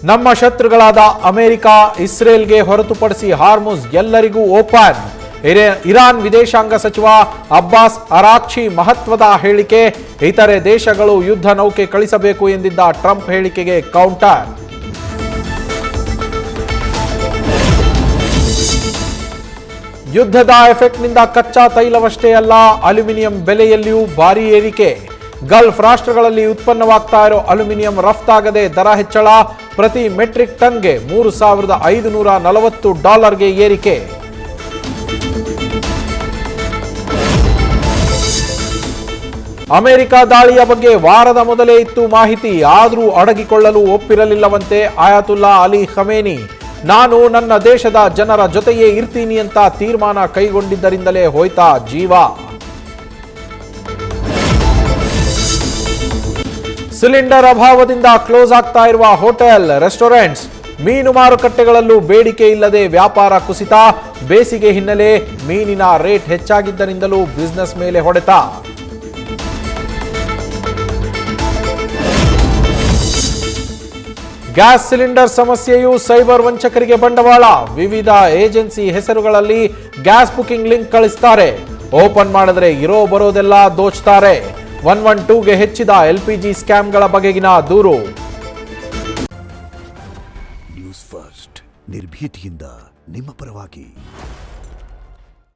ನಮ್ಮ ಶತ್ರುಗಳಾದ ಅಮೆರಿಕ, ಇಸ್ರೇಲ್ಗೆ ಹೊರತುಪಡಿಸಿ ಹಾರ್ಮುಜ್ ಎಲ್ಲರಿಗೂ ಓಪನ್. ಇರಾನ್ ವಿದೇಶಾಂಗ ಸಚಿವ ಅಬ್ಬಾಸ್ ಅರಾಕ್ಚಿ ಮಹತ್ವದ ಹೇಳಿಕೆ. ಇತರೆ ದೇಶಗಳು ಯುದ್ಧ ನೌಕೆ ಕಳಿಸಬೇಕು ಎಂದಿದ್ದ ಟ್ರಂಪ್ ಹೇಳಿಕೆಗೆ ಕೌಂಟರ್. ಯುದ್ಧದ ಎಫೆಕ್ಟ್ನಿಂದ ಕಚ್ಚಾ ತೈಲವಷ್ಟೇ ಅಲ್ಲ, ಅಲ್ಯೂಮಿನಿಯಂ ಬೆಲೆಯಲ್ಲಿಯೂ ಭಾರೀ ಏರಿಕೆ. ಗಲ್ಫ್ ರಾಷ್ಟ್ರಗಳಲ್ಲಿ ಉತ್ಪನ್ನವಾಗ್ತಾ ಇರೋ ಅಲ್ಯೂಮಿನಿಯಂ ರಫ್ತಾಗದೆ ದರ ಹೆಚ್ಚಳ. ಪ್ರತಿ ಮೆಟ್ರಿಕ್ ಟನ್ಗೆ $3,540 ಏರಿಕೆ. ಅಮೆರಿಕ ದಾಳಿಯ ಬಗ್ಗೆ ವಾರದ ಮೊದಲೇ ಇತ್ತು ಮಾಹಿತಿ. ಆದರೂ ಅಡಗಿಕೊಳ್ಳಲು ಒಪ್ಪಿರಲಿಲ್ಲವಂತೆ ಆಯತುಲ್ಲಾ ಅಲಿ ಖಮೇನಿ. ನಾನು ನನ್ನ ದೇಶದ ಜನರ ಜೊತೆಯೇ ಇರ್ತೀನಿ ಅಂತ ತೀರ್ಮಾನ ಕೈಗೊಂಡಿದ್ದರಿಂದಲೇ ಹೋಯ್ತಾ ಜೀವ. ಸಿಲಿಂಡರ್ ಅಭಾವದಿಂದ ಕ್ಲೋಸ್ ಆಗ್ತಾ ಇರುವ ಹೋಟೆಲ್, ರೆಸ್ಟೋರೆಂಟ್ಸ್, ಮೀನು ಮಾರುಕಟ್ಟೆಗಳಲ್ಲೂ ಬೇಡಿಕೆ ಇಲ್ಲದೆ ವ್ಯಾಪಾರ ಕುಸಿತ. ಬೇಸಿಗೆ ಹಿನ್ನೆಲೆ ಮೀನಿನ ರೇಟ್ ಹೆಚ್ಚಾಗಿದ್ದರಿಂದಲೂ ಬಿಸಿನೆಸ್ ಮೇಲೆ ಹೊಡೆತ. ಗ್ಯಾಸ್ ಸಿಲಿಂಡರ್ ಸಮಸ್ಯೆಯು ಸೈಬರ್ ವಂಚಕರಿಗೆ ಬಂಡವಾಳ. ವಿವಿಧ ಏಜೆನ್ಸಿ ಹೆಸರುಗಳಲ್ಲಿ ಗ್ಯಾಸ್ ಬುಕಿಂಗ್ ಲಿಂಕ್ ಕಳಿಸ್ತಾರೆ. ಓಪನ್ ಮಾಡಿದ್ರೆ ಇರೋ ಬರೋದೆಲ್ಲ ದೋಚ್ತಾರೆ. 112ಗೆ ಹೆಚ್ಚಿದ LPG ಸ್ಕ್ಯಾಮ್ಗಳ ಬಗೆಗಿನ ದೂರು. ನ್ಯೂಸ್ ಫಸ್ಟ್, ನಿರ್ಭೀತಿಯಿಂದ ನಿಮ್ಮ ಪರವಾಗಿ.